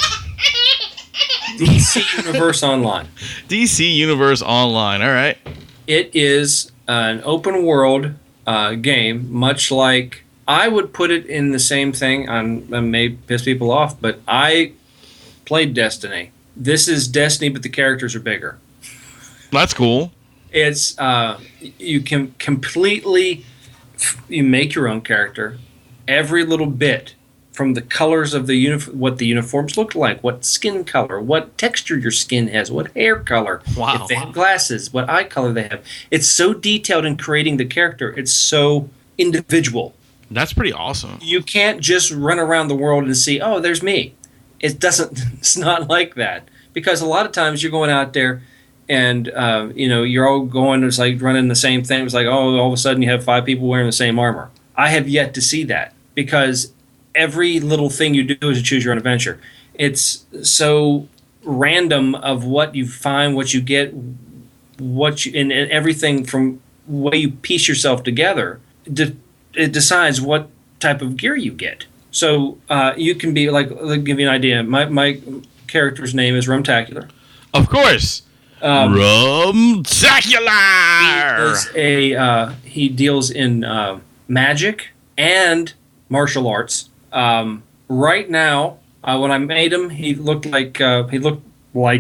DC Universe Online. DC Universe Online. All right. It is an open world game, much like I would put it in the same thing. I may piss people off, but I played Destiny. This is Destiny, but the characters are bigger. That's cool. It's you can completely make your own character. Every little bit, from the colors of the what the uniforms look like, what skin color, what texture your skin has, what hair color, if they have glasses, what eye color they have. It's so detailed in creating the character. It's so individual. That's pretty awesome. You can't just run around the world and see, oh, there's me. It doesn't. It's not like that, because a lot of times you're going out there, and you're all going. It's like running the same thing. It's like, oh, all of a sudden you have 5 people wearing the same armor. I have yet to see that, because every little thing you do is to choose your own adventure. It's so random of what you find, what you get, and everything from the way you piece yourself together. It decides what type of gear you get. So you can be like, let me give you an idea. My character's name is Rumtacular. Of course. Rumtacular! He deals in magic and martial arts. Right now, when I made him, he looked like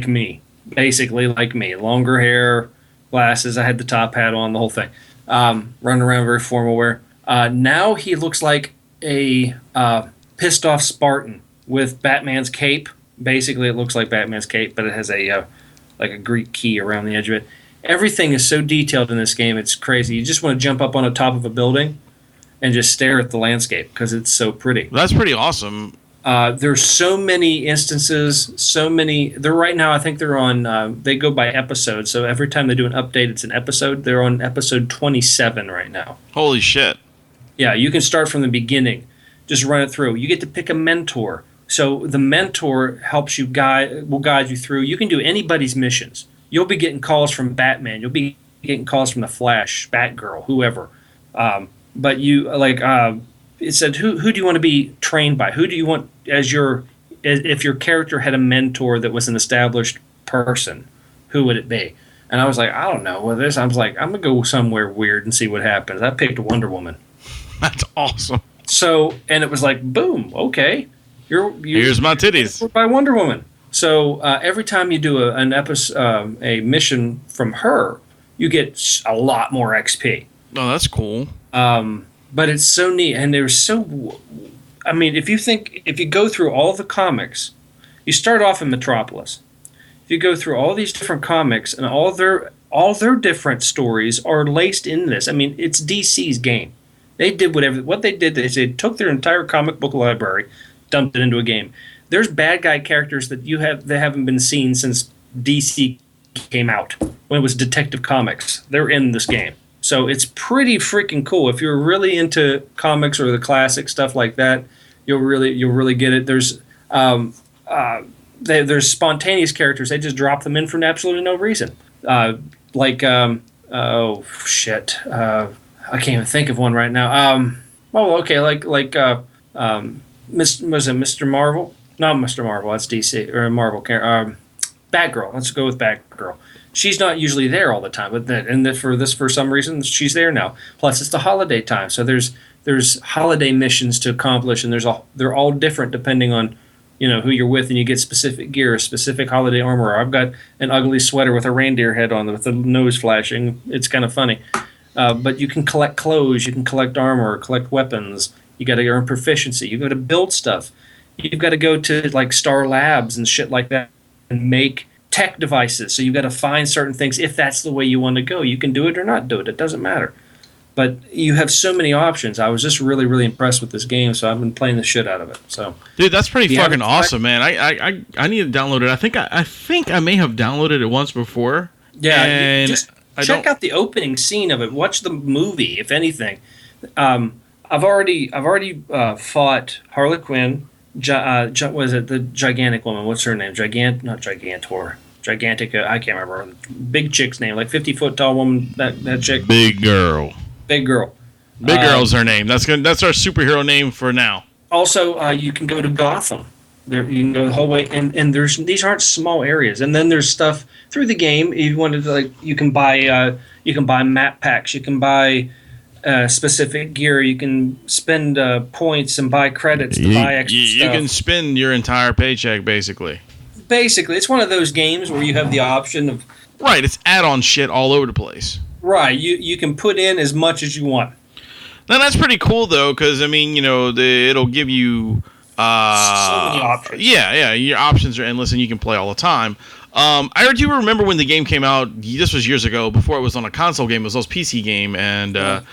me, basically like me. Longer hair, glasses. I had the top hat on, the whole thing. Running around very formal wear. Now he looks like a pissed off Spartan with Batman's cape. Basically, it looks like Batman's cape, but it has a Greek key around the edge of it. Everything is so detailed in this game; it's crazy. You just want to jump up on the top of a building and just stare at the landscape because it's so pretty. That's pretty awesome. There's so many instances, so many. They're right now. I think they're on. They go by episodes, so every time they do an update, it's an episode. They're on episode 27 right now. Holy shit! Yeah, you can start from the beginning. Just run it through. You get to pick a mentor. So the mentor helps you will guide you through. You can do anybody's missions. You'll be getting calls from Batman. You'll be getting calls from the Flash, Batgirl, whoever. But you it said, who do you want to be trained by? Who do you want if your character had a mentor that was an established person, who would it be? And I was like, I don't know. With this, I was like, I'm gonna go somewhere weird and see what happens. I picked Wonder Woman. That's awesome. So, and it was like, boom, okay. Here's my titties. By Wonder Woman. So every time you do a mission from her, you get a lot more XP. Oh, that's cool. But it's so neat, and they're so. I mean, if you go through all the comics, you start off in Metropolis. If you go through all these different comics and all their different stories are laced in this. I mean, it's DC's game. They did what they did. They took their entire comic book library, dumped it into a game. There's bad guy characters that haven't been seen since DC came out when it was Detective Comics. They're in this game. So it's pretty freaking cool. If you're really into comics or the classic stuff like that, you'll really get it. There's spontaneous characters. They just drop them in for absolutely no reason. Oh shit, I can't even think of one right now. Was it Mr. Marvel? Not Mr. Marvel. That's DC or Marvel. Batgirl. Let's go with Batgirl. She's not usually there all the time, but for some reason she's there now. Plus, it's the holiday time, so there's holiday missions to accomplish, and they're all different depending on who you're with, and you get specific gear, specific holiday armor. I've got an ugly sweater with a reindeer head on with the nose flashing. It's kind of funny, but you can collect clothes, you can collect armor, collect weapons. You got to earn proficiency. You got to build stuff. You've got to go to like Star Labs and shit like that and make tech devices. So you've got to find certain things if that's the way you want to go. You can do it or not do it. It doesn't matter. But you have so many options. I was just really, really impressed with this game, so I've been playing the shit out of it. So, dude, that's pretty fucking awesome, man. I need to download it. I think I may have downloaded it once before. Yeah, and just check out the opening scene of it. Watch the movie, if anything. I've already fought Harley Quinn. Was it the gigantic woman? What's her name? Not Gigantor. Gigantica. I can't remember. Big chick's name, like 50-foot tall woman. That chick. Big girl. Big girl. Big girl's her name. That's our superhero name for now. Also, you can go to Gotham. There, you can go the whole way, and these aren't small areas. And then there's stuff through the game. If you wanted to, you can buy map packs. You can buy specific gear. You can spend points and buy credits to buy extra stuff. You can spend your entire paycheck, basically. Basically, it's one of those games where you have the option of... Right, it's add-on shit all over the place. Right, you can put in as much as you want. Now, that's pretty cool, though, because, I mean, it'll give you... so many options. Yeah, your options are endless, and you can play all the time. I do remember when the game came out, this was years ago, before it was on a console game, it was a PC game, and...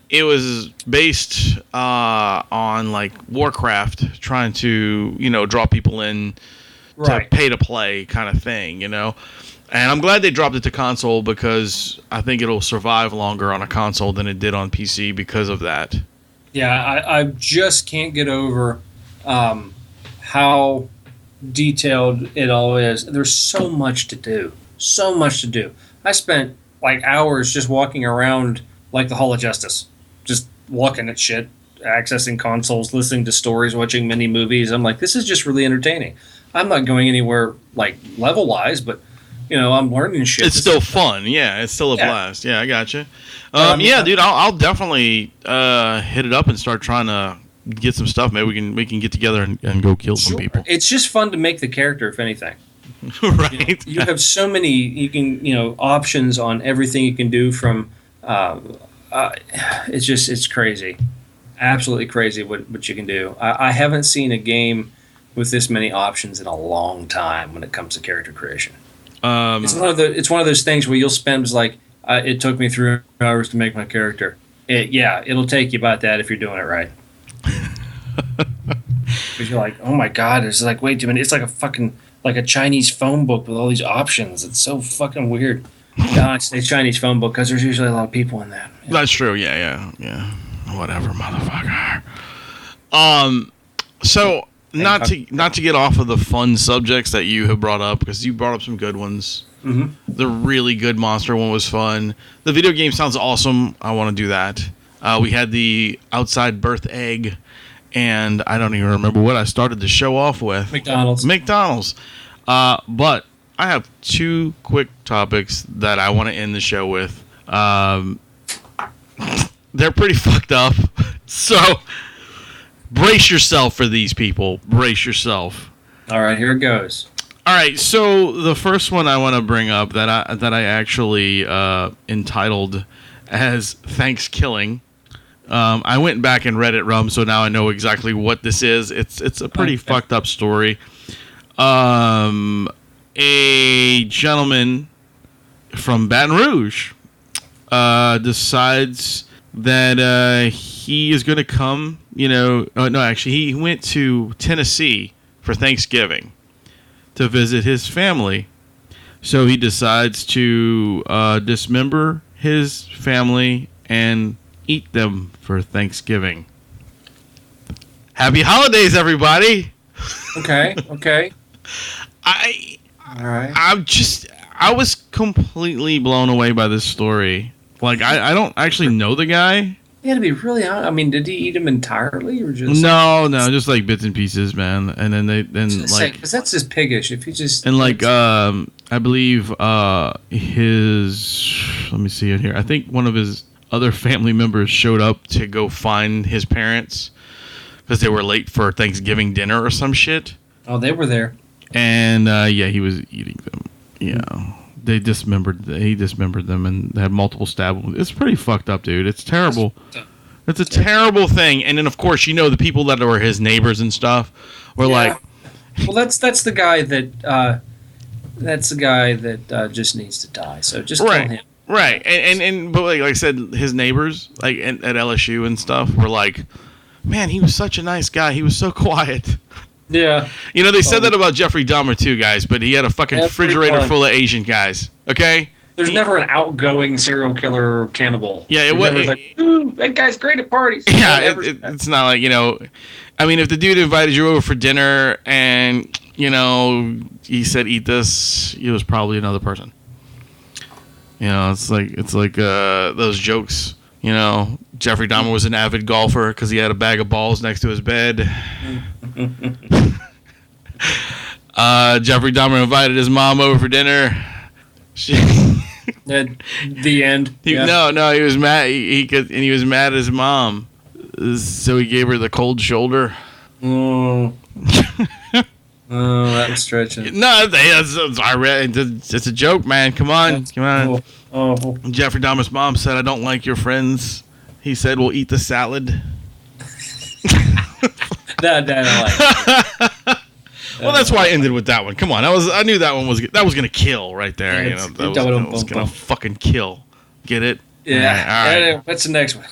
It was based on like Warcraft, trying to draw people in to pay to play kind of thing, And I'm glad they dropped it to console because I think it'll survive longer on a console than it did on PC because of that. Yeah, I just can't get over how detailed it all is. There's so much to do. So much to do. I spent like hours just walking around like the Hall of Justice. Just looking at shit, accessing consoles, listening to stories, watching mini movies. I'm like, this is just really entertaining. I'm not going anywhere like level wise, but I'm learning shit. It's still fun. Yeah, it's still a blast. Yeah, I gotcha. Dude, I'll definitely hit it up and start trying to get some stuff. Maybe we can get together and go kill some people. It's just fun to make the character, if anything. Right. You have so many options on everything you can do from. It's crazy, absolutely crazy what you can do. I haven't seen a game with this many options in a long time when it comes to character creation. It's one of those things where you'll spend it took me 3 hours to make my character. It'll take you about that if you're doing it right. Because you're like, oh my god, it's like wait a minute, it's like a fucking like a Chinese phone book with all these options. It's so fucking weird. No, it's a Chinese phone book because there's usually a lot of people in that. Yeah. That's true. Yeah. Whatever, motherfucker. So not to get off of the fun subjects that you have brought up, because you brought up some good ones. Mm-hmm. The really good monster one was fun. The video game sounds awesome. I want to do that. We had the outside birth egg, and I don't even remember what I started the show off with. McDonald's. But I have 2 quick topics that I want to end the show with. They're pretty fucked up. So, brace yourself for these people. Brace yourself. All right, here it goes. All right, so the first one I want to bring up that I actually entitled as Thanksgiving. I went back and read it, Rum, so now I know exactly what this is. It's a pretty fucked up story. A gentleman from Baton Rouge decides that he is going to come, he went to Tennessee for Thanksgiving to visit his family. So he decides to dismember his family and eat them for Thanksgiving. Happy holidays, everybody. Okay. All right. I was completely blown away by this story. Like, I don't actually know the guy. Yeah, to be really honest, I mean, did he eat them entirely or just? No, just like bits and pieces, man. And then because that's just piggish. If you just and like I believe his, let me see it here. I think one of his other family members showed up to go find his parents because they were late for Thanksgiving dinner or some shit. Oh, they were there. And he was eating them. Yeah. He dismembered them and had multiple stab wounds. It's pretty fucked up, dude. It's terrible. It's a terrible thing. And then, of course, the people that were his neighbors and stuff were like... Well, that's the guy that... just needs to die. So just kill him. Right. But like I said, his neighbors like at LSU and stuff were like, man, he was such a nice guy. He was so quiet. Yeah. They said that about Jeffrey Dahmer too, guys, but he had a fucking refrigerator full of Asian guys. Okay? There's never an outgoing serial killer or cannibal. Yeah, it was like, ooh, that guy's great at parties. Yeah, it's not like, I mean, if the dude invited you over for dinner and, he said eat this, it was probably another person. It's like those jokes. Jeffrey Dahmer was an avid golfer because he had a bag of balls next to his bed. Jeffrey Dahmer invited his mom over for dinner. At the end. He was mad. He was mad at his mom, so he gave her the cold shoulder. Oh, that was stretching. No, I read. It's a joke, man. Come on. Oh. Jeffrey Dahmer's mom said, "I don't like your friends." He said, "We'll eat the salad." That I like. Well, that's why I ended with that one. Come on, I knew that one was gonna kill right there. Yeah, that was gonna fucking kill. Get it? Yeah. All right. What's the next one?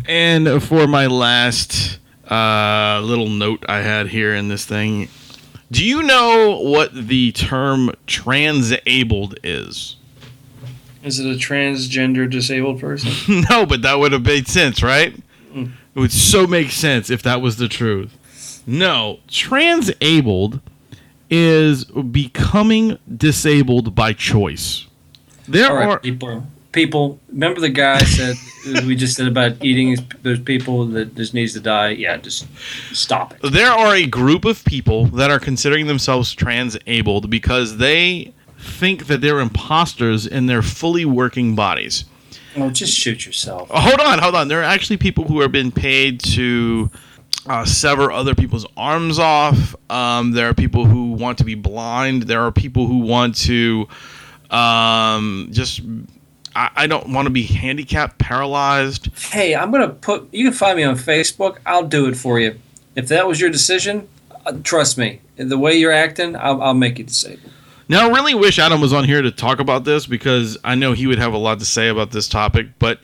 And for my last little note I had here in this thing, do you know what the term transabled is? Is it a transgender disabled person? No, but that would have made sense, right? It would so make sense if that was the truth. No, transabled is becoming disabled by choice. There are people. Remember the guy said we just said about eating those people that just needs to die. Yeah, just stop it. There are a group of people that are considering themselves transabled because they think that they're imposters in their fully working bodies. Oh, just shoot yourself. Hold on. There are actually people who are being paid to sever other people's arms off. There are people who want to be blind. There are people who want to I don't want to be handicapped, paralyzed. Hey, you can find me on Facebook. I'll do it for you. If that was your decision, trust me, the way you're acting, I'll make you disabled. Now, I really wish Adam was on here to talk about this because I know he would have a lot to say about this topic, but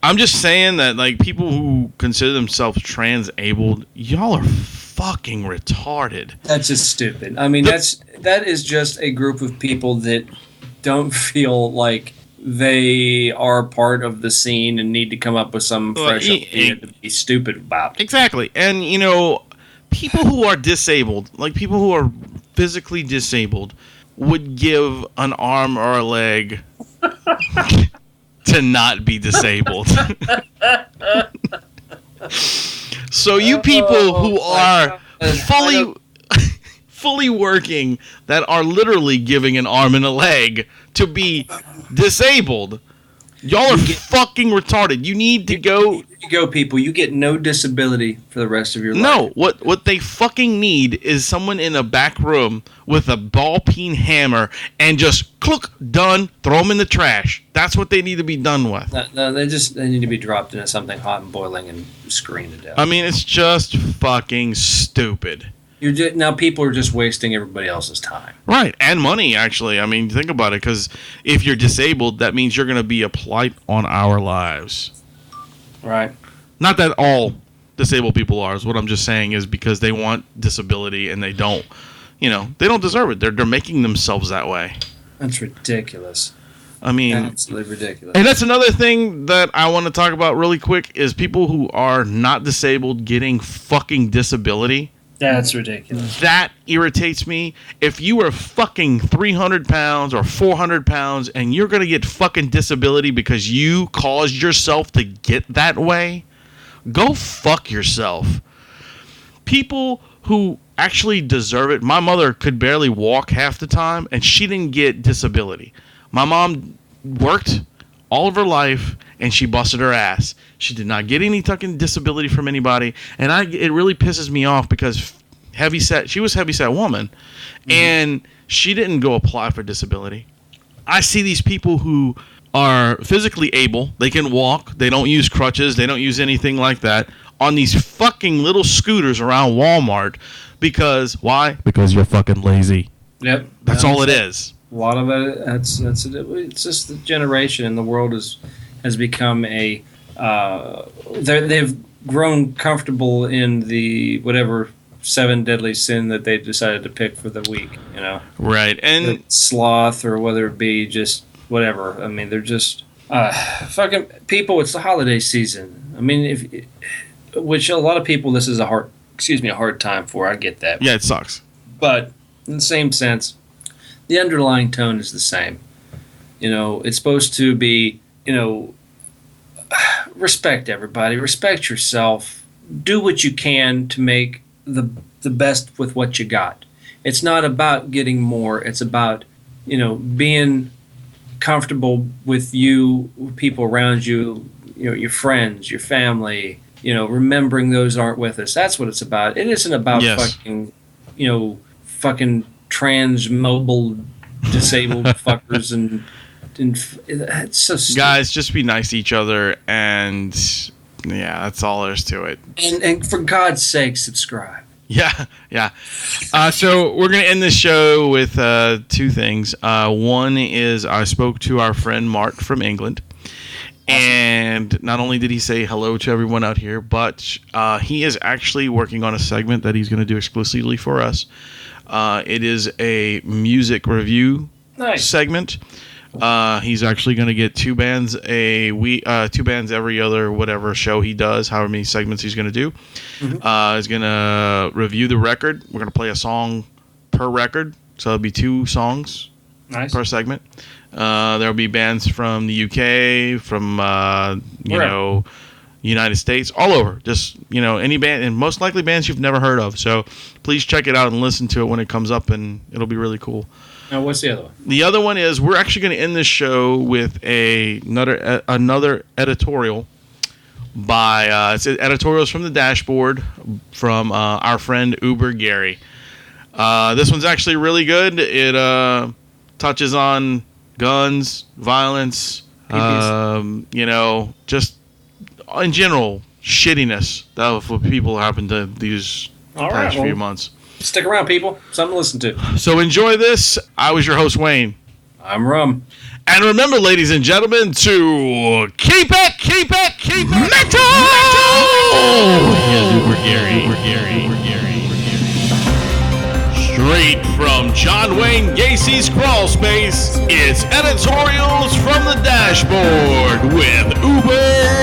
I'm just saying that, like, people who consider themselves transabled, y'all are fucking retarded. That's just stupid. I mean, that is just a group of people that don't feel like they are part of the scene and need to come up with some fresh idea to be stupid about. Exactly. And, people who are disabled, like people who are physically disabled, would give an arm or a leg to not be disabled. So you people who are fully working, that are literally giving an arm and a leg to be disabled, y'all are fucking retarded. You need to go. You go, people. You get no disability for the rest of your life. No, what they fucking need is someone in a back room with a ball peen hammer and just cluck, done, throw them in the trash. That's what they need to be done with. No, they need to be dropped into something hot and boiling and screamed to death. I mean, it's just fucking stupid. Now people are just wasting everybody else's time. Right, and money, actually. I mean, think about it, because if you're disabled, that means you're going to be a blight on our lives. Right. Not that all disabled people are. What I'm just saying is because they want disability and they don't. They don't deserve it. They're making themselves that way. That's ridiculous. I mean, absolutely ridiculous. And that's another thing that I want to talk about really quick is people who are not disabled getting fucking disability. That's ridiculous. That irritates me. If you are fucking 300 pounds or 400 pounds and you're going to get fucking disability because you caused yourself to get that way, go fuck yourself. People who actually deserve it. My mother could barely walk half the time and she didn't get disability. My mom worked all of her life and she busted her ass. She did not get any fucking disability from anybody, and it really pisses me off because she was a heavyset woman, and she didn't go apply for disability. I see these people who are physically able, they can walk, they don't use crutches, they don't use anything like that, on these fucking little scooters around Walmart because why? Because you're fucking lazy. Yep, that's all it is. A lot of it. That's it. It's just the generation, and the world has become a. They've grown comfortable in the whatever 7 deadly sin that they decided to pick for the week. You know, right? And the sloth, or whether it be just whatever. I mean, they're just fucking people. It's the holiday season. I mean, which a lot of people, this is a hard time for. I get that. Yeah, it sucks. But in the same sense, the underlying tone is the same. You know, it's supposed to be, respect everybody, respect yourself, do what you can to make the best with what you got. It's not about getting more. It's about, being comfortable with you, with people around you, your friends, your family, remembering those aren't with us. That's what it's about. It isn't about fucking trans mobile disabled fuckers and it's so stupid. Guys, just be nice to each other, and that's all there is to it. And for God's sake, subscribe. Yeah. So we're gonna end this show with 2 things. One is I spoke to our friend Mark from England. And not only did he say hello to everyone out here, but he is actually working on a segment that he's going to do exclusively for us. It is a music review segment. He's actually going to get 2 bands 2 bands every other whatever show he does, however many segments he's going to do. Mm-hmm. He's going to review the record. We're going to play a song per record, so it'll be 2 songs per segment. There'll be bands from the UK, from United States, all over. Just any band, and most likely bands you've never heard of. So please check it out and listen to it when it comes up, and it'll be really cool. Now, what's the other one? The other one is we're actually going to end this show with another editorial by it's editorials from the dashboard from our friend Uber Gary. This one's actually really good. It touches on guns, violence, just in general, shittiness of what people happen to these past few months. Stick around, people. Something to listen to. So enjoy this. I was your host, Wayne. I'm Rum. And remember, ladies and gentlemen, to keep it metal! We're Gary. Straight from John Wayne Gacy's crawl space, it's editorials from the dashboard with Uber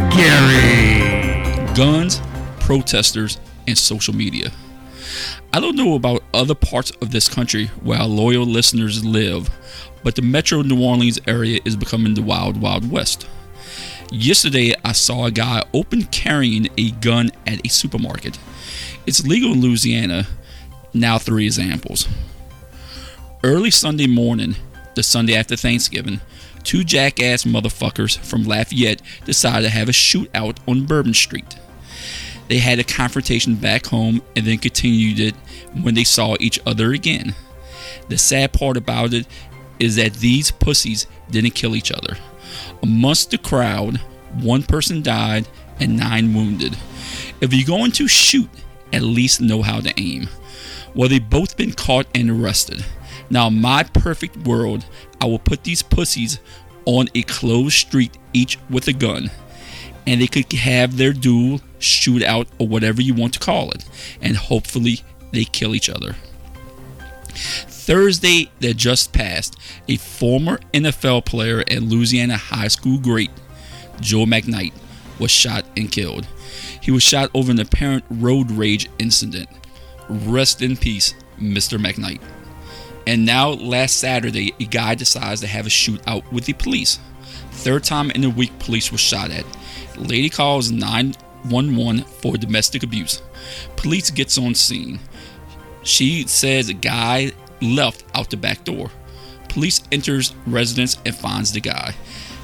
Gary. Guns, protesters, and social media. I don't know about other parts of this country where our loyal listeners live, but the metro New Orleans area is becoming the wild, wild west. Yesterday, I saw a guy open carrying a gun at a supermarket. It's legal in Louisiana. Now 3 examples. Early Sunday morning, the Sunday after Thanksgiving, 2 jackass motherfuckers from Lafayette decided to have a shootout on Bourbon Street. They had a confrontation back home and then continued it when they saw each other again. The sad part about it is that these pussies didn't kill each other. Amongst the crowd, 1 person died and 9 wounded. If you're going to shoot, at least know how to aim. Well, they've both been caught and arrested. Now, in my perfect world, I will put these pussies on a closed street, each with a gun, and they could have their duel, shootout, or whatever you want to call it, and hopefully they kill each other. Thursday that just passed, a former NFL player and Louisiana high school great, Joe McKnight, was shot and killed. He was shot over an apparent road rage incident. Rest in peace, Mr. McKnight. And now, last Saturday, a guy decides to have a shootout with the police. Third time in a week police were shot at. Lady calls 911 for domestic abuse. Police gets on scene. She says a guy left out the back door. Police enters residence and finds the guy.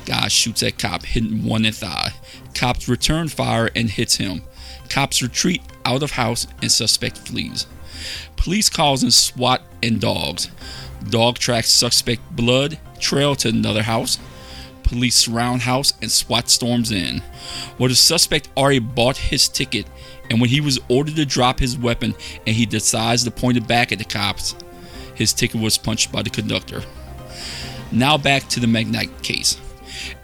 Guy shoots at cop, hitting one in thigh. Cops return fire and hits him. Cops retreat out of house and suspect flees. Police calls in SWAT and dogs. Dog tracks suspect blood trail to another house. Police surround house and SWAT storms in. Well, the suspect already bought his ticket, and when he was ordered to drop his weapon and he decides to point it back at the cops, his ticket was punched by the conductor. Now back to the McKnight case.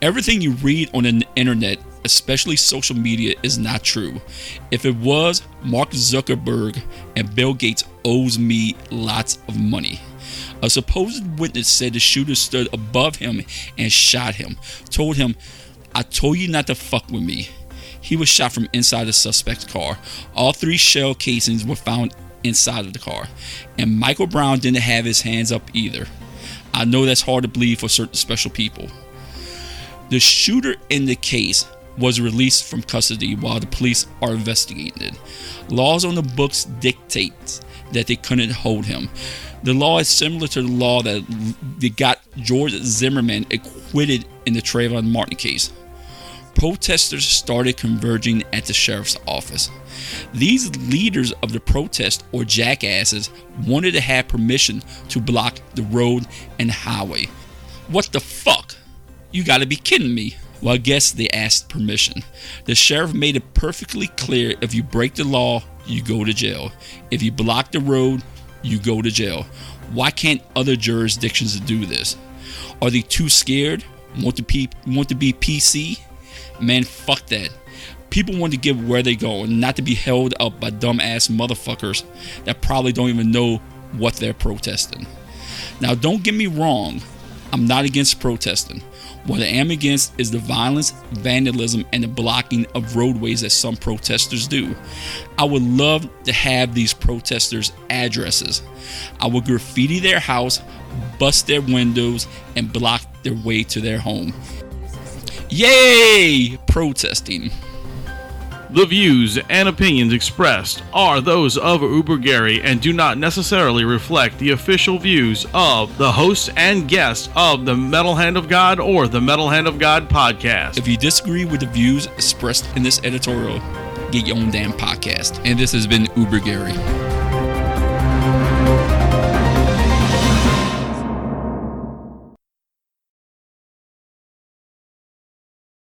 Everything you read on the internet, especially social media, is not true. If it was, Mark Zuckerberg and Bill Gates owes me lots of money. A supposed witness said the shooter stood above him and shot him. Told him, "I told you not to fuck with me." He was shot from inside the suspect's car. All 3 shell casings were found inside of the car. And Michael Brown didn't have his hands up either. I know that's hard to believe for certain special people. The shooter in the case was released from custody while the police are investigating it. Laws on the books dictate that they couldn't hold him. The law is similar to the law that got George Zimmerman acquitted in the Trayvon Martin case. Protesters started converging at the sheriff's office. These leaders of the protest, or jackasses, wanted to have permission to block the road and highway. What the fuck? You gotta be kidding me. Well, I guess they asked permission. The sheriff made it perfectly clear: if you break the law, you go to jail. If you block the road, you go to jail. Why can't other jurisdictions do this? Are they too scared? Want to be PC? Man, fuck that. People want to get where they go and not to be held up by dumbass motherfuckers that probably don't even know what they're protesting. Now, don't get me wrong. I'm not against protesting. What I am against is the violence, vandalism, and the blocking of roadways that some protesters do. I would love to have these protesters' addresses. I would graffiti their house, bust their windows, and block their way to their home. Yay! Protesting. The views and opinions expressed are those of Uber Gary and do not necessarily reflect the official views of the hosts and guests of the Metal Hand of God or the Metal Hand of God podcast. If you disagree with the views expressed in this editorial, get your own damn podcast. And this has been Uber Gary.